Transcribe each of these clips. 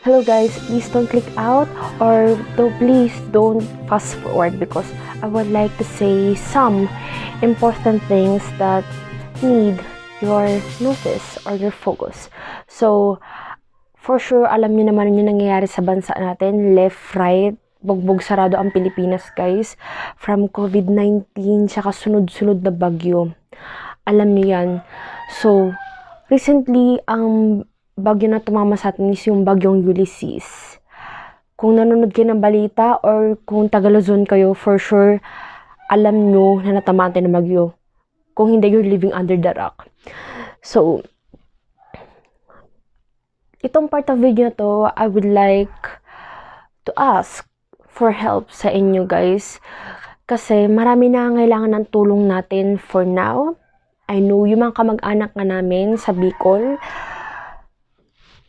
Hello guys, please don't click out or please don't fast forward because I would like to say some important things that need your notice or your focus. So, for sure, alam niyo naman yung nangyayari sa bansa natin, left, right, bugbog sarado ang Pilipinas guys, from COVID-19, tsaka sunod-sunod na bagyo. Alam niyo yan. So, recently, ang bagyo na tumama sa atin is yung bagyong Ulysses. Kung nanonood kayo ng balita or kung taga Luzon kayo, for sure, alam nyo na natamaan tayo ng bagyo. Kung hindi, you're living under the rock. So, itong part of video na to, I would like to ask for help sa inyo guys. Kasi marami na kailangan ng tulong natin for now. I know yung mga kamag-anak nga namin sa Bicol,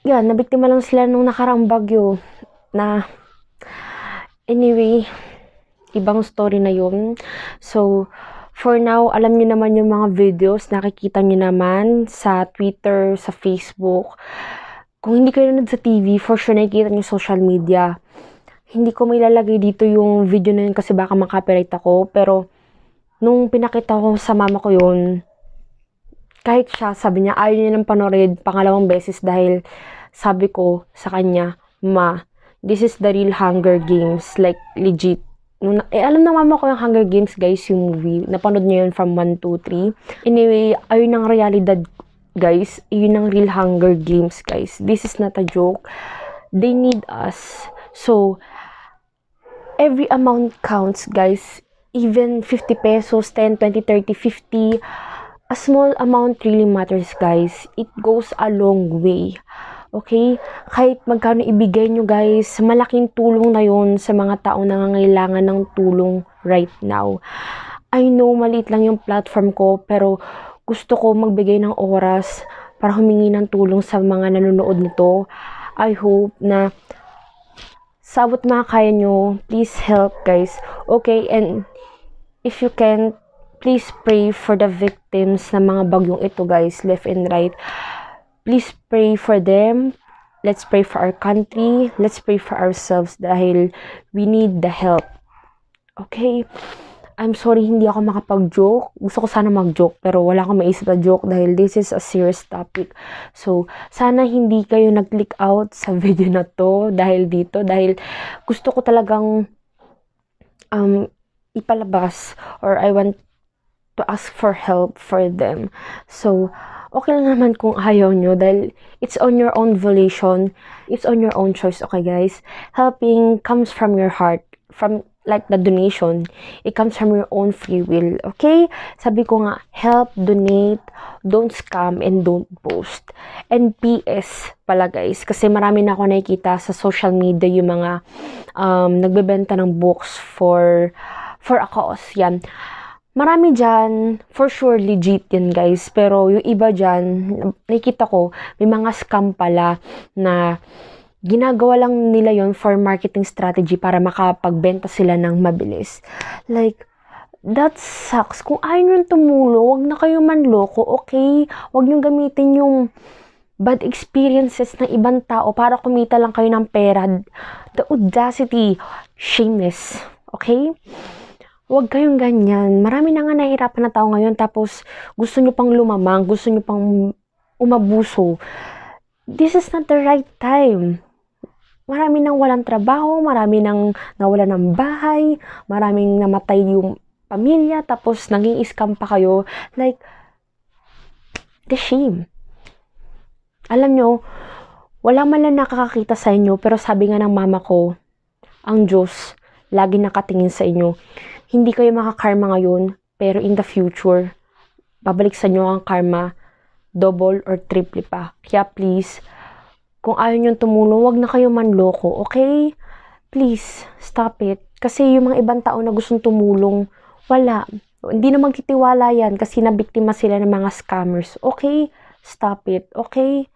yan, nabiktima lang sila nung nakarang bagyo na anyway, ibang story na yun. So, for now, alam niyo naman yung mga videos, nakikita niyo naman sa Twitter, sa Facebook. Kung hindi kayo nanonood sa TV, for sure nakikita niyo social media. Hindi ko may lalagay dito yung video na yun kasi baka makapiright ako. Pero, nung pinakita ko sa mama ko yun, kahit siya, sabi niya, ayaw niya ng panorid pangalawang beses dahil sabi ko sa kanya, Ma, this is the real Hunger Games. Like, legit. Alam na mama ko yung Hunger Games, guys, yung movie. Napanood niyo yun from 1, 2, 3. Anyway, ayun ang realidad, guys. Yun ang real Hunger Games, guys. This is not a joke. They need us. So, every amount counts, guys. Even 50 pesos, 10, 20, 30, 50, a small amount really matters, guys. It goes a long way. Okay? Kahit magkano ibigay nyo, guys, malaking tulong na yun sa mga tao na nangangailangan ng tulong right now. I know, maliit lang yung platform ko, pero gusto ko magbigay ng oras para humingi ng tulong sa mga nanonood nito. I hope na sabot mga kaya nyo, please help, guys. Okay? And if you can, please pray for the victims ng mga bagyong ito, guys, left and right. Please pray for them. Let's pray for our country. Let's pray for ourselves dahil we need the help. Okay? I'm sorry, hindi ako makapag-joke. Gusto ko sana mag-joke, pero wala akong maisip na joke dahil this is a serious topic. So, sana hindi kayo nag-click out sa video na to dahil dito. Dahil gusto ko talagang ipalabas or I want to ask for help for them. So, okay lang naman kung ayaw nyo dahil it's on your own volition. It's on your own choice, okay guys? Helping comes from your heart. From like the donation, it comes from your own free will, okay? Sabi ko nga, help, donate, don't scam, and don't post. And PS pala guys, kasi marami na ako nakikita sa social media yung mga nagbebenta ng books for a cause, yan. Marami dyan, for sure, legit yan guys. Pero yung iba dyan, nakikita ko, may mga scam pala na ginagawa lang nila yon for marketing strategy para makapagbenta sila ng mabilis. Like, that sucks. Kung ayaw nyo tumulong, wag na kayo manloko, okay? Wag nyo gamitin yung bad experiences ng ibang tao para kumita lang kayo ng pera. The audacity, shameless, okay? Huwag kayong ganyan. Marami na nga nahihirapan na tao ngayon tapos gusto nyo pang lumamang, gusto nyo pang umabuso. This is not the right time. Marami nang walang trabaho, marami nang nawala ng bahay, maraming namatay yung pamilya, tapos naging scam pa kayo. Like, the shame. Alam nyo, wala man lang nakakakita sa inyo, pero sabi nga ng mama ko, ang Diyos, lagi nakatingin sa inyo. Hindi kayo makakarma ngayon, pero in the future, babalik sa inyo ang karma, double or triple pa. Kaya please, kung ayaw nyo tumulong, wag na kayo manloko, okay? Please, stop it. Kasi yung mga ibang tao na gustong tumulong, wala. Hindi na magtitiwala yan kasi nabiktima sila ng mga scammers. Okay? Stop it, okay?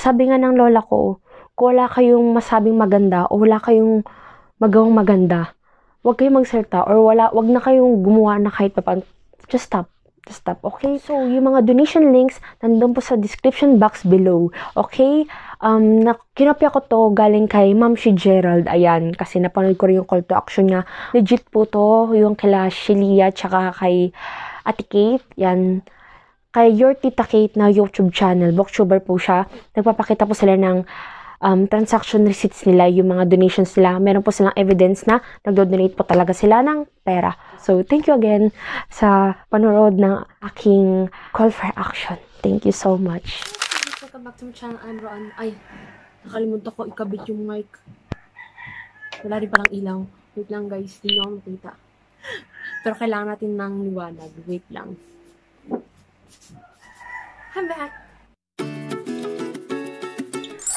Sabi nga ng lola ko, kung wala kayong masabing maganda o wala kayong magawang maganda, wag kayong magsalita or wag na kayong gumawa na kahit papan. Just stop. Just stop, okay? So, yung mga donation links, nandun po sa description box below, okay? Kinopya ko to galing kay Ma'am si Gerald, ayan, kasi napanood ko rin yung call to action niya. Legit po to, yung kila Shelia, tsaka kay Ate Kate, yan. Kay Your Tita Kate na YouTube channel, booktuber po siya. Nagpapakita po sila ng transaction receipts nila, yung mga donations nila. Meron po silang evidence na nagdo-donate po talaga sila ng pera. So, thank you again sa panonood ng aking call for action. Thank you so much. Welcome back to my channel. I'm Roan. Ay, nakalimutan ko ikabit yung mic. Wala rin palang ilaw. Wait lang guys, hindi ako makita. Pero kailangan natin ng liwanag. Wait lang. I'm back!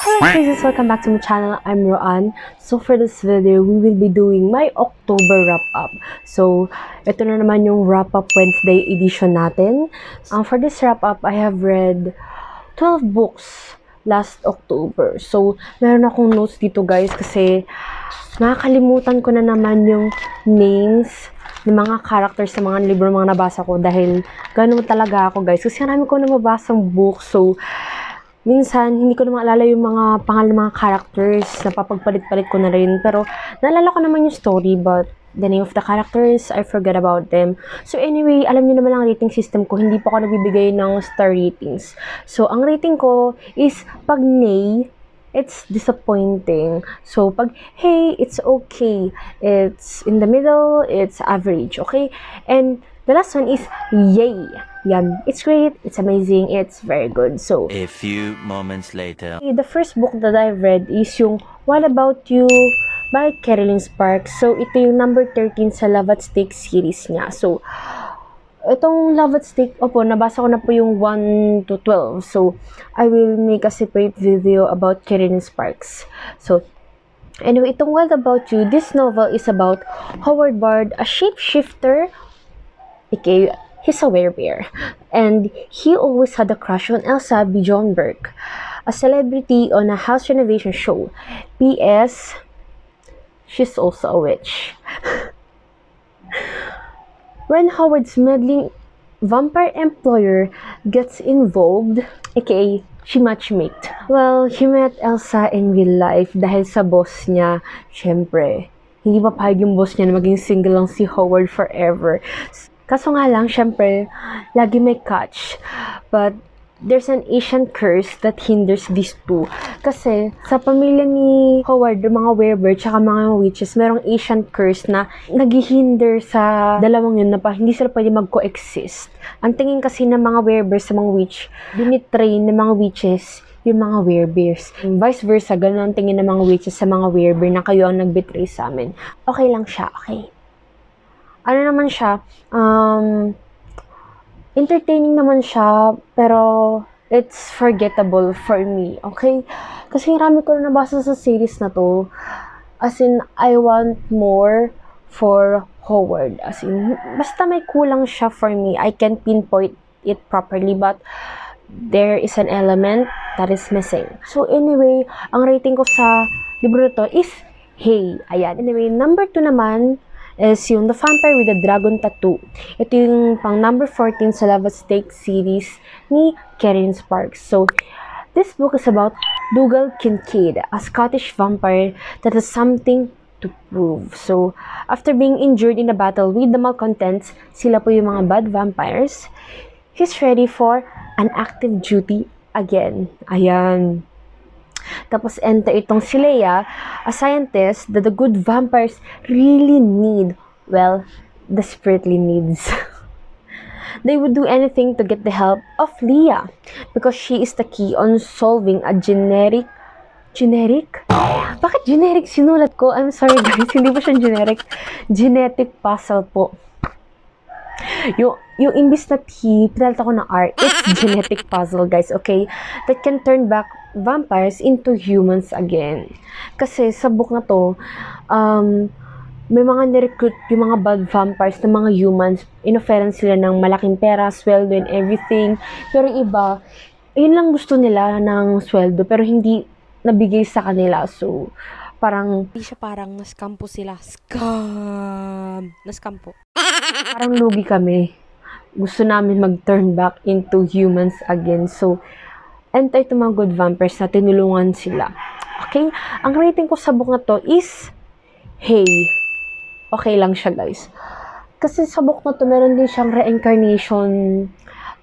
Hello guys, welcome back to my channel. I'm Roan. So for this video, we will be doing my October wrap-up. So, ito na naman yung wrap-up Wednesday edition natin. For this wrap-up, I have read 12 books last October. So, meron akong notes dito guys kasi nakakalimutan ko na naman yung names ng mga characters sa mga libro mga nabasa ko dahil gano'n talaga ako guys. Kasi marami ko na mabasang book. So, minsan, hindi ko na maalala yung mga pangalan ng mga characters. Napapagpalit-palit ko na rin. Pero, naalala ko naman yung story, but the name of the characters, I forgot about them. So, anyway, alam niyo naman ang rating system ko. Hindi pa ako nagbibigay ng star ratings. So, ang rating ko is, pag nay, it's disappointing. So, pag hey, it's okay. It's in the middle, it's average, okay? And the last one is yay. Yan. It's great, it's amazing, it's very good. So, a few moments later. The first book that I've read is yung What About You by Carolyn Sparks. So, ito yung number 13 sa Love at Stake series niya. So, itong Love at Stake, nabasa ko na po yung 1 to 12. So, I will make a separate video about Carolyn Sparks. So, anyway, itong What About You, this novel is about Howard Bard, a shapeshifter, okay, he's a werebear, and he always had a crush on Elsa Bjornberg, a celebrity on a house renovation show. P.S. She's also a witch. When Howard's meddling vampire employer gets involved, aka she matchmaked. Well, he met Elsa in real life dahil sa boss niya. Syempre, hindi papayag yung boss niya na maging single lang si Howard forever. Kaso nga lang, syempre, lagi may catch. But there's an Asian curse that hinders these two. Kasi sa pamilya ni Howard, mga werebear tsaka mga witches, merong Asian curse na naghihinder sa dalawang yun na pa hindi sila pwede mag-coexist. Ang tingin kasi ng mga werebear sa mga witch, binitrain ng mga witches yung mga werebears. Vice versa, ganun ang tingin ng mga witches sa mga werebear na kayo ang nagbetray sa amin. Okay lang siya, okay? Ano naman siya, entertaining naman siya, pero it's forgettable for me, okay? Kasi marami ko na nabasa sa series na to. As in, I want more for Howard. As in, basta may kulang siya for me. I can pinpoint it properly, but there is an element that is missing. So anyway, ang rating ko sa libro na to is hey. Ayan. Anyway, number 2 naman is yung The Vampire with the Dragon Tattoo. Ito yung pang number 14 sa Love at Stake series ni Carolyn Sparks. So, this book is about Dougal Kincaid, a Scottish vampire that has something to prove. So, after being injured in a battle with the Malcontents, sila po yung mga bad vampires, he's ready for an active duty again. Ayan. Tapos enter itong si Leia, a scientist that the good vampires really need. Well, desperately needs. They would do anything to get the help of Leia because she is the key on solving a generic? Bakit generic sinulat ko? I'm sorry guys, hindi po siya generic. Genetic puzzle po. Yung imbis na T, pinalta ko ng R, it's genetic puzzle guys, okay? That can turn back vampires into humans again. Kasi sa book na to, may mga nirecruit yung mga bad vampires na mga humans. Inofferan sila ng malaking pera, sweldo and everything. Pero iba, yun lang gusto nila ng sweldo, pero hindi nabigay sa kanila. So, parang, hindi siya parang nascam po sila. Nascam po. Parang lugi kami. Gusto namin mag-turn back into humans again. So, enter to mga good vampires na tinulungan sila. Okay? Ang rating ko sa book na to is hey. Okay lang siya, guys. Kasi sa book na to, meron din siyang reincarnation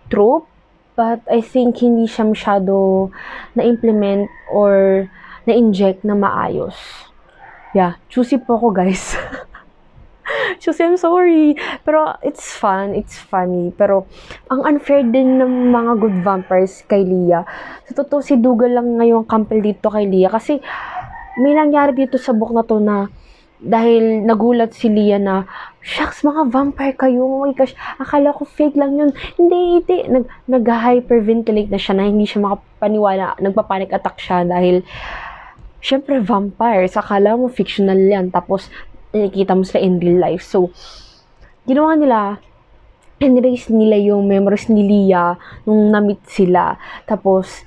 trope, but I think hindi siya masyado na-implement or na-inject na maayos. Yeah, choosy po ako, guys. Choosy, I'm sorry. Pero it's fun, it's funny. Pero ang unfair din ng mga good vampires kay Leah. Sa totoo, si Dougal lang ngayong kampel dito kay Leah. Kasi may nangyari dito sa book na to na dahil nagulat si Leah na, shucks, mga vampire kayo, oh my gosh, akala ko fake lang yun. Hindi. Nag-hyperventilate na siya na hindi siya makapaniwala, nagpa-panic attack siya dahil, syempre, vampires, akala mo fictional yan, tapos, nakikita mo sila in real life. So, ginawa nila, enrase nila yung memories ni Leah nung na-meet sila. Tapos,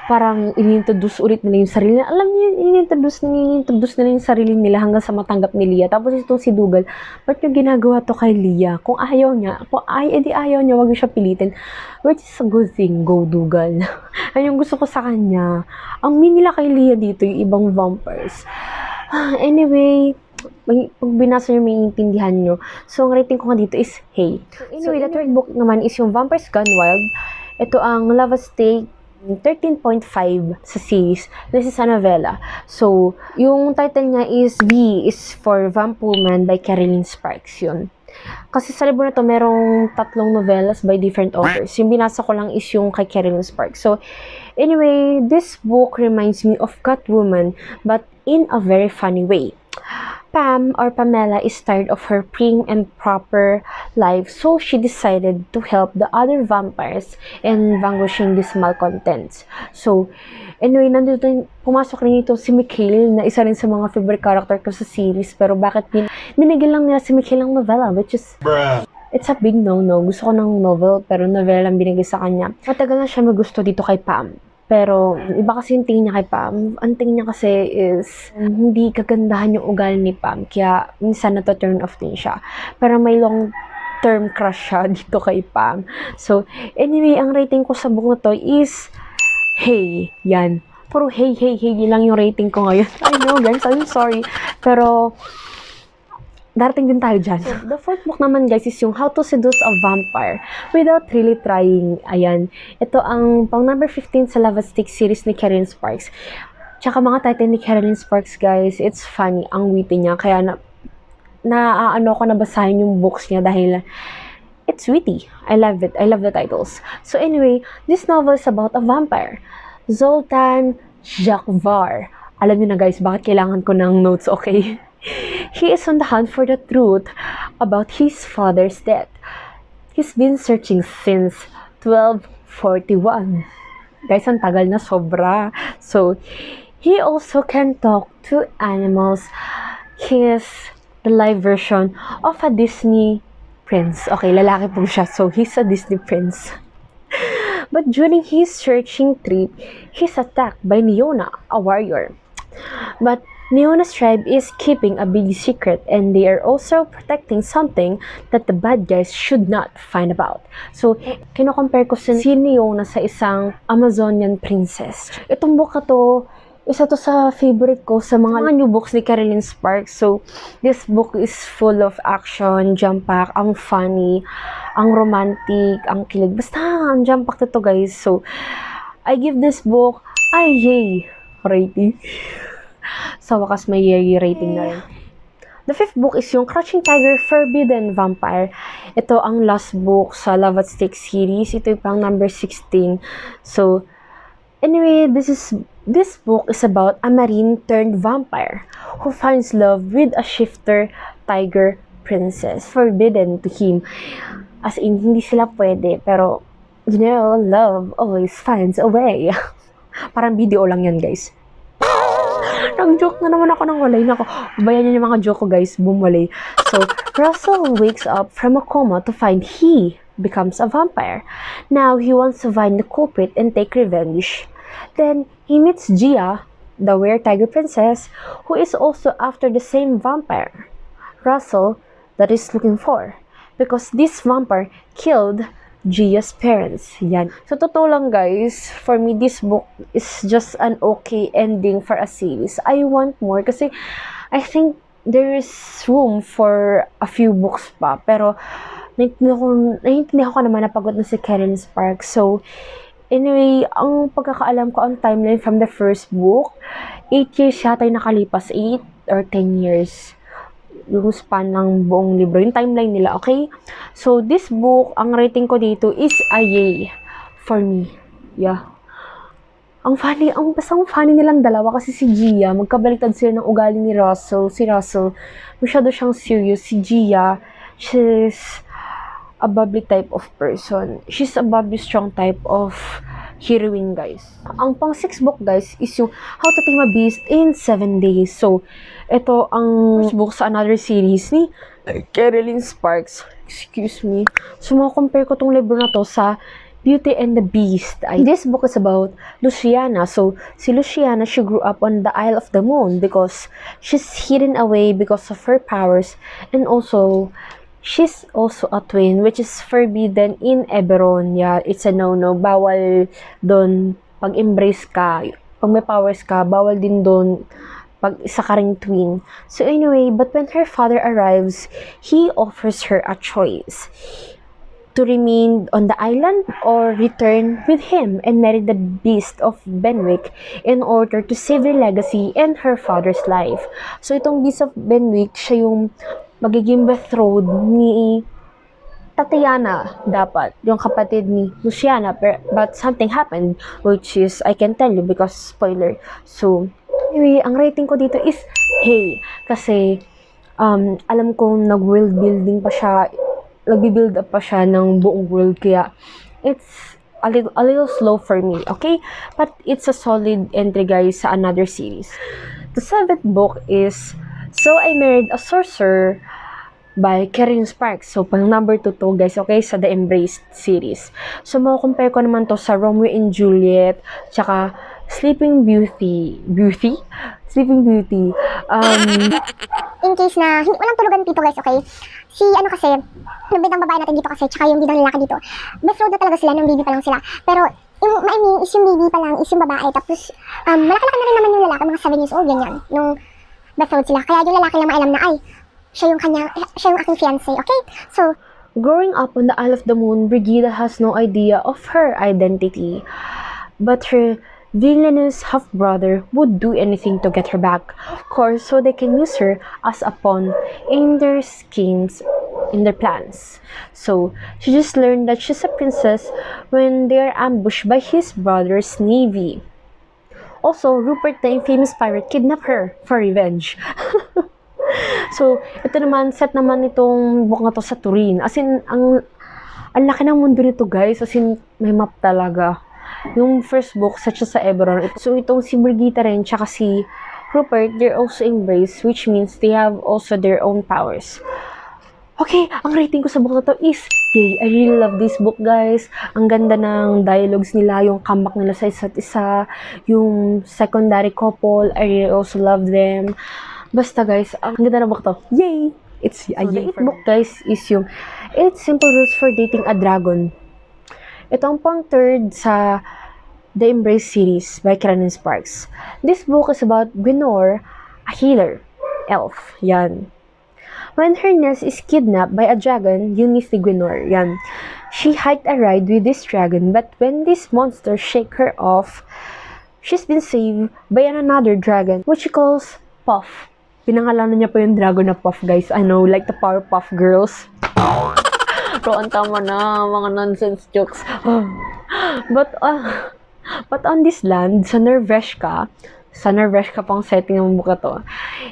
parang inintroduce ulit nila yung sarili nila. Alam niyo, inintroduce nila yung sarili nila hanggang sa matanggap ni Leah. Tapos itong si Dougal, ba't yung ginagawa to kay Leah? Kung ayaw niya, edi ayaw niya, wag siya pilitin. Which is a good thing, go Dougal. Ayun yung gusto ko sa kanya. Ang mean nila kay Leah dito, yung ibang vampires. Anyway, pag binasa nyo, may intindihan nyo. So, ang rating ko nga dito is hey. So, anyway, the third book naman is yung Vampires Gone Wild. Ito ang Lava Stake 13.5 sa series. This is a novella. So, yung title niya is V is for Vamp Woman by Carolyn Sparks yun. Kasi sa libro na to, merong 3 novellas by different authors. Yung binasa ko lang is yung kay Carolyn Sparks. So, anyway, this book reminds me of Catwoman, but in a very funny way. Pam or Pamela is tired of her prim and proper life, so she decided to help the other vampires in vanquishing these malcontents. So, anyway, nandito pumasok rin ito si Mikhail na isa rin sa mga favorite character ko sa series, pero bakit binigyan lang nila si Mikhail ng novela, which is it's a big no-no. Gusto ko ng novel, pero novela ang binigay sa kanya. Matagal na siya magusto dito kay Pam. Pero, iba kasi yung tingin niya kay Pam. Ang tingin niya kasi is, hindi kagandahan yung ugali ni Pam. Kaya, minsan na-turn off din siya. Pero may long-term crush siya dito kay Pam. So, anyway, ang rating ko sa book na to is, hey, yan. Puro hey, yun lang yung rating ko ngayon. I know, guys, I'm sorry. Pero, darating din tayo dyan. So, the fourth book naman, guys, is yung How to Seduce a Vampire Without Really Trying. Ayan. Ito ang pang number 15 sa Lava Stick series ni Carolyn Sparks. Tsaka mga title ni Carolyn Sparks, guys, it's funny. Ang witty niya. Kaya ko nabasahin yung books niya dahil it's witty. I love it. I love the titles. So anyway, this novel is about a vampire. Zoltan Jakvar. Alam niyo na, guys, bakit kailangan ko ng notes, okay? He is on the hunt for the truth about his father's death. He's been searching since 1241. Guys, ang tagal na sobra. So, he also can talk to animals. He's the live version of a Disney prince. Okay, lalaki po siya. So, he's a Disney prince. But during his searching trip, he's attacked by Neona, a warrior. But Neona's tribe is keeping a big secret, and they are also protecting something that the bad guys should not find about. So, kino-compare ko si Neona sa isang Amazonian princess. Itong book na to, isa to sa favorite ko sa mga new books ni Carolyn Sparks. So, this book is full of action, jump-pack, ang funny, ang romantic, ang kilig. Basta, ang jump-pack to, guys. So, I give this book a yay rating. Sa wakas, may yay rating na rin. The fifth book is yung Crouching Tiger, Forbidden Vampire. Ito ang last book sa Love at Stake series. Ito yung pang number 16. So, anyway, this book is about a marine turned vampire who finds love with a shifter tiger princess. Forbidden to him. As in, hindi sila pwede. Pero, you know, love always finds a way. Parang video lang yan, guys. Nag-joke na naman ako ng walay. Nako, bayan niyo yung mga joke ko, guys. Bumwalay. So, Russell wakes up from a coma to find he becomes a vampire. Now, he wants to find the culprit and take revenge. Then, he meets Gia, the weird tiger princess, who is also after the same vampire Russell that is looking for. Because this vampire killed Gia's parents. Yan. So, totoo lang guys, for me, this book is just an okay ending for a series. I want more kasi I think there is room for a few books pa. Pero, naiintindihan ko naman na pagod na si Karen Sparks. So, anyway, ang pagkakaalam ko, ang timeline from the first book, 8 years yata yung nakalipas. 8 or 10 years. Yung span ng buong libro. Yung timeline nila, okay? So, this book, ang rating ko dito is a yay for me. Yeah. Ang funny nilang dalawa kasi si Gia, magkabaliktad sila ng ugali ni Russell. Si Russell, masyado siyang serious. Si Gia, she's a bubbly type of person. She's a bubbly, strong type of heroine, guys. Ang pang 6 book, guys, is yung How to Tame a Beast in 7 Days. So, ito ang first book sa another series ni Carolyn Sparks. Excuse me. So, compare ko tong libro na to sa Beauty and the Beast. This book is about Luciana. So, si Luciana, she grew up on the Isle of the Moon because she's hidden away because of her powers. And also, she's also a twin, which is forbidden in Eberron. Yeah, it's a no-no. Bawal doon pag-embrace ka. Pag may powers ka, bawal din doon pag isa ka ring twin. So anyway, but when her father arrives, he offers her a choice to remain on the island or return with him and marry the beast of Benwick in order to save their legacy and her father's life. So itong beast of Benwick, siya yung magiging betrothed ni Tatiana dapat, yung kapatid ni Luciana, but something happened, which is, I can tell you because spoiler. So, anyway, ang rating ko dito is, hey, kasi, alam kong nag-world building pa siya, nag-build up pa siya ng buong world, kaya, it's a little slow for me, okay? But, it's a solid entry, guys, sa another series. The 7th book is, So I Married a Sorcerer, by Karen Sparks. So, pang number 2 to, guys, okay, sa The Embraced series. So, compare ko naman to sa Romeo and Juliet, tsaka Sleeping Beauty. Sleeping Beauty. In case na walang tulugan dito, guys, okay? Si, kasi, yung bidang babae natin dito kasi, tsaka yung bidang lalaki dito, betrothed na talaga sila, nung baby pa lang sila. Pero, yung, I mean, is yung baby pa lang, is yung babae, tapos, malaki-laki na rin naman yung lalaki, mga 7 years old, ganyan, nung betrothed sila. Kaya yung lalaki lang maalam na, ay, siya yung aking fiancé, okay? So, growing up on the Isle of the Moon, Brigida has no idea of her identity. But her villainous half-brother would do anything to get her back. Of course, so they can use her as a pawn in their schemes, in their plans. So, she just learned that she's a princess when they are ambushed by his brother's navy. Also, Rupert, the infamous pirate, kidnapped her for revenge. So, ito naman, set naman itong book na to sa Turin. As in, ang laki ng mundo nito, guys. As in, may map talaga. Yung first book, such as sa Eberron. So, itong si Brigitte rin, tsaka si Rupert, they're also embraced, which means they have also their own powers. Okay, ang rating ko sa book na to is, yay, I really love this book, guys. Ang ganda ng dialogues nila, yung comeback nila sa isa't isa, yung secondary couple, I really also love them. Basta, guys, ang ganda ng book to. Yay! It's a yay. The 8th book, guys, is yung 8 Simple Rules for Dating a Dragon. Ito ang pang 3rd sa The Embrace series by Karen Sparks. This book is about Guinevere, a healer, elf. Yan. When her niece is kidnapped by a dragon, yun is si Guinevere. Yan. She hiked a ride with this dragon, but when this monster shake her off, she's been saved by another dragon, which she calls Puff. Pinangalanan niya pa yung dragon na Puff, guys. I know, like the Powerpuff Girls. Roon, tama na, mga nonsense jokes. But on this land, sa Nerveshka pang setting ng buka to,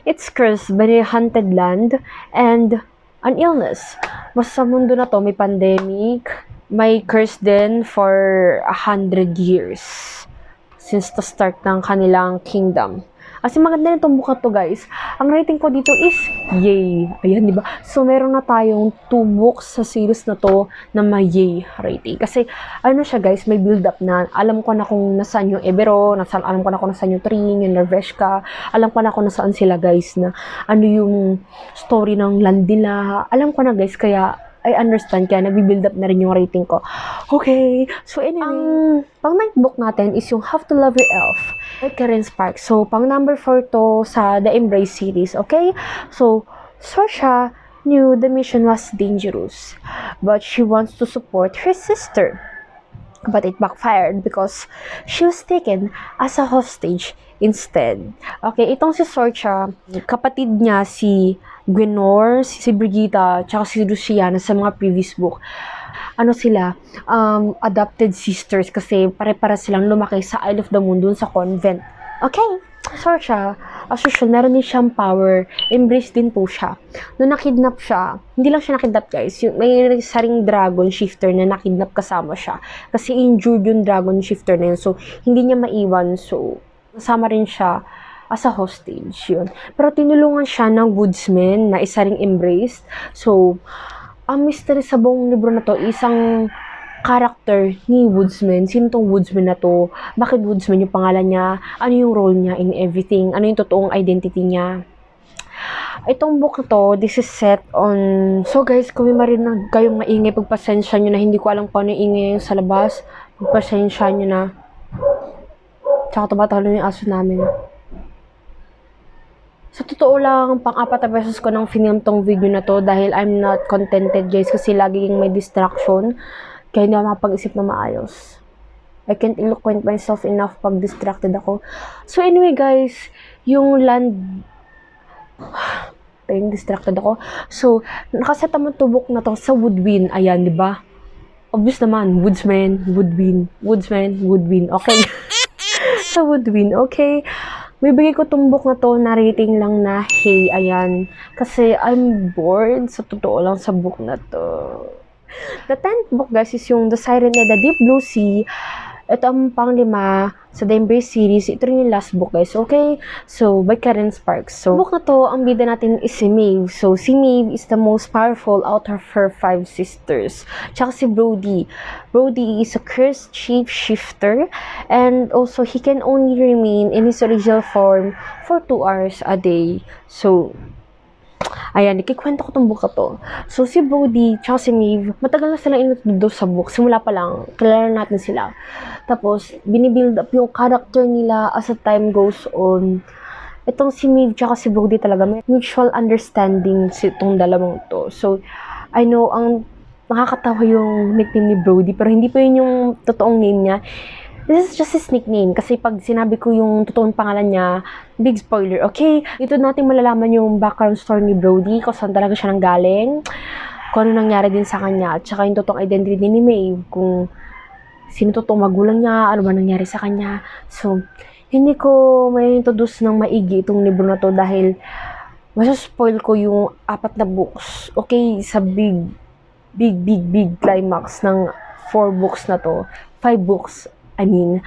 it's cursed by a haunted land and an illness. Basta sa mundo na to, may pandemic, may curse din for 100 years since the start ng kanilang kingdom. Kasi maganda nitong buka to, guys. Ang rating ko dito is, yay. Ayan, diba? So, meron na tayong 2 books sa series na to na may yay rating. Kasi, ano siya, guys, may build up na. Alam ko na kung nasaan yung Eberron, alam ko na kung nasaan yung Turin, yung Nerveshka. Alam ko na kung nasaan sila, guys, na ano yung story ng land nila. Alam ko na, guys, kaya I understand, kaya nabibuild up na rin yung rating ko. Okay, so anyway, ang pang 9th book natin is yung Have to Love Your Elf by Karen Sparks. So, pang number 4 to sa The Embrace series, okay? So, Saoirse knew the mission was dangerous, but she wants to support her sister. But it backfired because she was taken as a hostage instead. Okay, itong si Saoirse, kapatid niya si Gwenor, si Brigitte, tsaka si Luciana sa mga previous book. Ano sila? Adopted sisters kasi pare-para silang lumaki sa Isle of the Moon dun sa convent. Okay, Saoirse, as usual, meron din siyang power. Embrace din po siya. Nung nakidnap siya, hindi lang siya nakidnap guys, may saring dragon shifter na nakidnap kasama siya. Kasi injured yung dragon shifter na yun. So, hindi niya maiwan. So, nasama rin siya as a hostage. Yun. Pero tinulungan siya ng woodsman na isa ring embraced. So, ang mystery sa buong libro na to, isang character ni Woodsman. Sino tong Woodsman na to? Bakit Woodsman yung pangalan niya? Ano yung role niya in everything? Ano yung totoong identity niya? Itong book na to, this is set on... So guys, kung may marinig kayong maingay, pagpasensya nyo na hindi ko alam paano yung ingay yung sa labas. Pagpasensya nyo na. Tsaka tumatalo yung aso namin. Sa totoo lang, pang-apat na beses ko nang film tong video na to dahil I'm not contented guys kasi laging may distraction. Kaya hindi ako makapag-isip na maayos. I can't eloquent myself enough pag distracted ako. So anyway guys, yung land... Tayong distracted ako. So, nakaset naman to book na to sa Woodwind. Ayan, di ba? Obvious naman, Woodsman, Woodwind. Okay. Sa Woodwind, okay. Bibigay ko tong book na to na rating lang na hey, ayan. Kasi I'm bored sa totoo lang sa book na to. The 10th book guys is yung The Siren and the Deep Blue Sea. Ito ang pang-5 sa The Embrace series. Ito rin yung last book guys, okay? So, by Karen Sparks. So, book na to, ang bida natin is si Maeve. So, si Maeve is the most powerful out of her 5 sisters. Tsaka si Brody. Brody is a cursed shapeshifter and also he can only remain in his original form for 2 hours a day. So, ayan, ikikwento ko tong book to. So, si Brody, tsaka si Maeve, matagal na silang inutudo sa book. Simula pa lang, kilala natin sila. Tapos, binibuild up yung character nila as the time goes on. Itong si Maeve, tsaka si Brody talaga, may mutual understanding itong dalawang to. So, I know, ang nakakatawa yung nickname ni Brody, pero hindi pa yun yung totoong name niya. This is just his nickname kasi pag sinabi ko yung totoong pangalan niya, big spoiler, okay? Dito natin malalaman yung background story ni Brody, kung saan talaga siya nanggaling, kung ano nangyari din sa kanya, at saka yung totoong identity ni Maeve, kung sino totoong magulang niya, ano ba nangyari sa kanya. So, hindi ko may introduce ng maigi itong libro na to dahil masaspoil ko yung 4 na books, okay? Sa big climax ng 4 books na to, 5 books, I mean.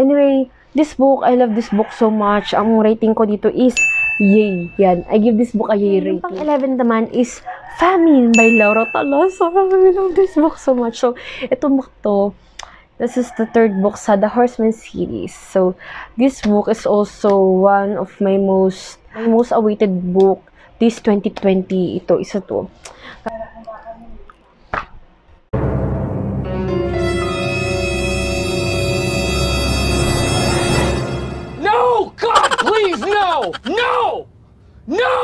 Anyway, this book, I love this book so much. Ang rating ko dito is yay. Yan. I give this book a yay rating. Pang 11 naman is Famine by Laura Tolosa. I love this book so much. So, itong book to, this is the 3rd book sa The Horseman series. So, this book is also one of my most awaited book this 2020. Ito, isa to. No! God, please, no! No! No!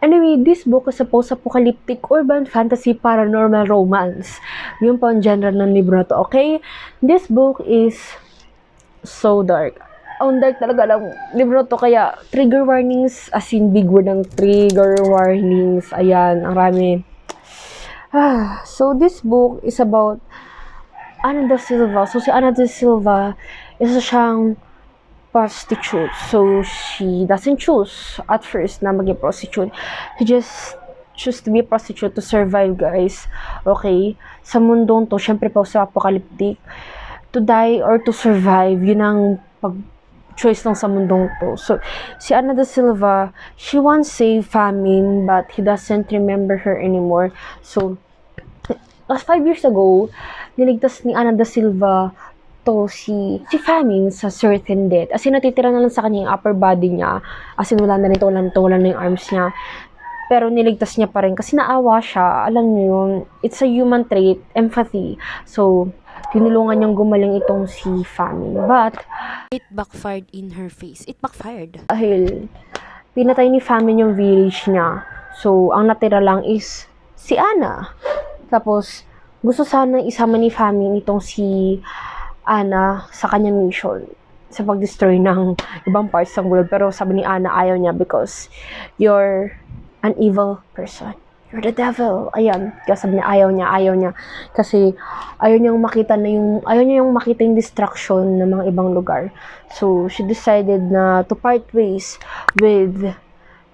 Anyway, this book is a post-apocalyptic urban fantasy paranormal romance. Yun po ang genre ng libro na to, okay? This book is so dark. Ang dark talaga lang libro to, kaya trigger warnings, as in big word ng trigger warnings. Ayan, ang rami. So, this book is about Ana da Silva. So, si Ana da Silva, isa siyang prostitute. So, she doesn't choose at first na maging prostitute. She just choose to be a prostitute to survive, guys. Okay? Sa mundong to, syempre po sa apocalyptic, to die or to survive, yun ang choice lang sa mundong to. So, si Ana da Silva, she once saved Famine, but he doesn't remember her anymore. So, 5 years ago, niligtas ni Ana da Silva to si Famine sa certain death. As in, natitira na lang sa kanya yung upper body niya. As in, wala na nito, wala na yung arms niya. pero niligtas niya pa rin kasi naawa siya. Alam niyo yun, it's a human trait, empathy. So, tinulungan niyang gumaling itong si Famine. But, It backfired in her face. It backfired. dahil pinatay ni Famine yung village niya. So, ang natira lang is si Anna. Tapos, gusto sana isama ni Famine itong si Anna sa kanyang mission sa pag-destroy ng ibang parts ng world. Pero sabi ni Anna, ayaw niya because you're an evil person. You're the devil. Ayan. Kaya sabi niya, ayaw niya. Kasi ayaw niya yung makita yung destruction ng mga ibang lugar. So, she decided na to part ways with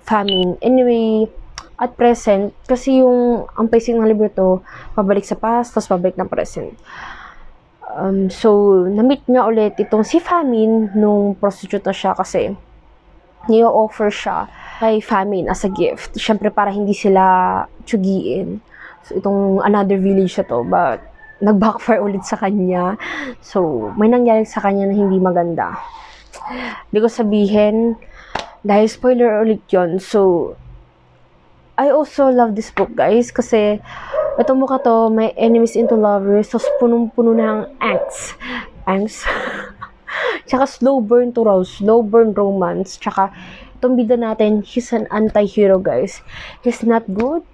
Famine. Anyway, at present, kasi ang pacing ng libro to, pabalik sa past, tapos pabalik ng present. So, na-meet niya ulit itong si Famine nung prostitute na siya kasi niyo-offer siya kay Famine as a gift. Siyempre, para hindi sila tsugiin. So, itong another village na to, but nag-backfire ulit sa kanya. So, may nangyari sa kanya na hindi maganda. Hindi ko sabihin, dahil spoiler ulit yun. So, I also love this book, guys, kasi itong mukha to, may enemies into lovers, so punong-puno ng angst. Tsaka slow burn romance. Tsaka itong bida natin, he's an anti-hero, guys. He's not good,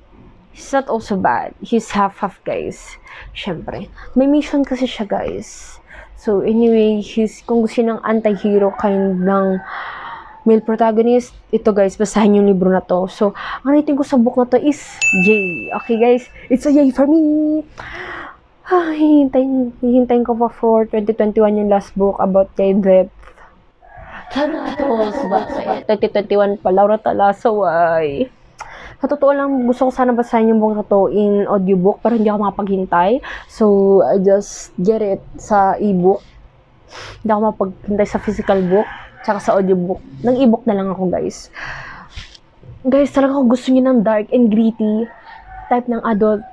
he's not also bad. He's half-half, guys. Siyempre. May mission kasi siya, guys. So, anyway, kung gusto ng anti-hero kind ng male protagonist, ito guys, basahin yung libro na to. So, ang rating ko sa book na to is yay. Okay guys, it's a yay for me. Hihintayin ko pa for 2021 yung last book about kay Death. Thanatos ba? 2021 pa, Laura Talaso ay. Sa totoo lang, gusto ko sana basahin yung book na to in audiobook, pero hindi ako makapaghintay. So, I just get it sa ebook. Hindi ako makapaghintay sa physical book. Tsaka sa audiobook. Nang-ebook na lang ako, guys. Guys, talaga kung gusto niyo ng dark and gritty type ng adult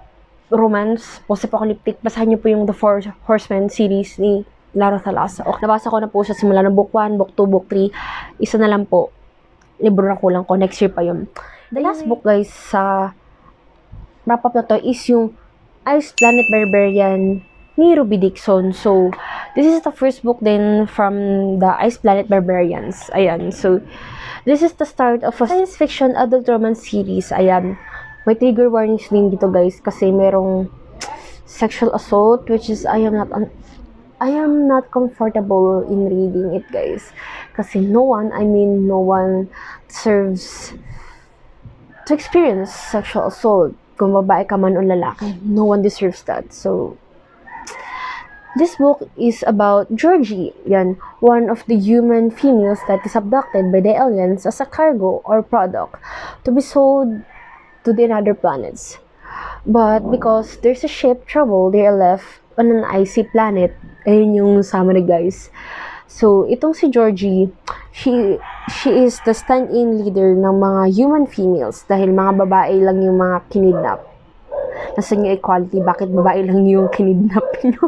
romance, post-apocalyptic, basahin niyo po yung The Four Horsemen series ni Laura Thalassa. Okay, nabasa ko na po siya simula ng book 1, book 2, book 3. Isa na lang po. Libro na kulang ko. Next year pa yun. The last book, guys, sa wrap-up na to is yung Ice Planet Barbarian ni Ruby Dixon. So, this is the first book then from the Ice Planet Barbarians. Ayan. So, this is the start of a science fiction adult romance series. Ayan. May trigger warnings din dito, guys, kasi merong sexual assault, which is I am not comfortable in reading it, guys. Kasi no one deserves to experience sexual assault. Kung babae ka man o lalaki, no one deserves that. So, this book is about Georgie, one of the human females that is abducted by the aliens as a cargo or product to be sold to the other planets. But because there's a ship trouble, they are left on an icy planet. Ayun yung summary, guys. So, itong si Georgie, she is the stand-in leader ng mga human females dahil mga babae lang yung mga kinidnap. Nasa yung equality, bakit babae lang yung kinidnap nyo?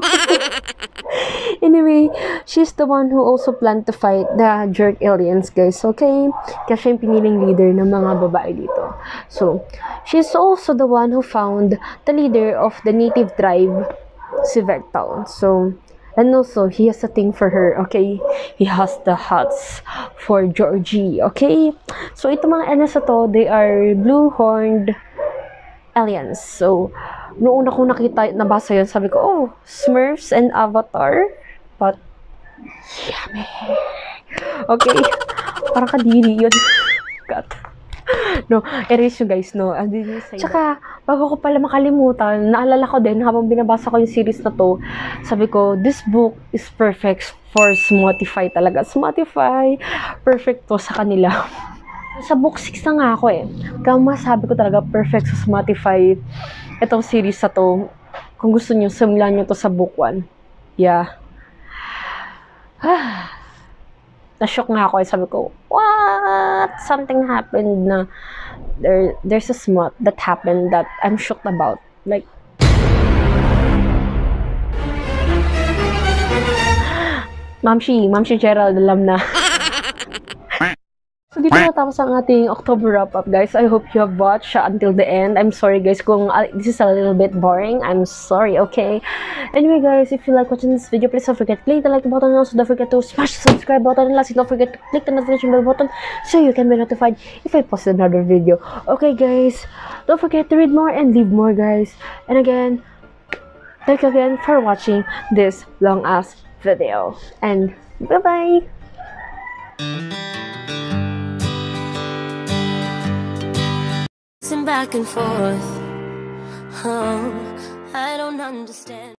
Anyway, she's the one who also planned to fight the jerk aliens, guys. Okay? Kaya siya yung piniling leader ng mga babae dito. So, she's also the one who found the leader of the native tribe, si Vectal. So, and also, he has a thing for her, okay? He has the hots for Georgie, okay? So, ito mga aliens na to, they are blue-horned aliens. So, noong una ko nabasa yun, sabi ko, oh, Smurfs and Avatar. But, yummy. Okay. Parang kadiri yun. God. No, erase yun, guys, no. Tsaka, bago ko pala makalimutan, naalala ko din, habang binabasa ko yung series na to, sabi ko, this book is perfect for Smotify talaga. Smotify, perfect to sa kanila. Sa book 6 na nga ako eh. Kaya masabi ko talaga perfect sa Spotify itong series na to. Kung gusto nyo, simulan nyo to sa book 1. Yeah. Na-shock nga ako eh. Sabi ko, what? Something happened na there's a smut that happened that I'm shocked about. Like, Mamshi Gerald, alam na. So, dito natapos ang ating October wrap-up, guys. I hope you have watched until the end. I'm sorry, guys, kung this is a little bit boring. I'm sorry, okay? Anyway, guys, if you like watching this video, please don't forget to click the like button. Also, don't forget to smash the subscribe button. And lastly, don't forget to click the notification bell button so you can be notified if I post another video. Okay, guys, don't forget to read more and leave more, guys. And again, thank you again for watching this long-ass video. And bye-bye! Back and forth, oh, I don't understand.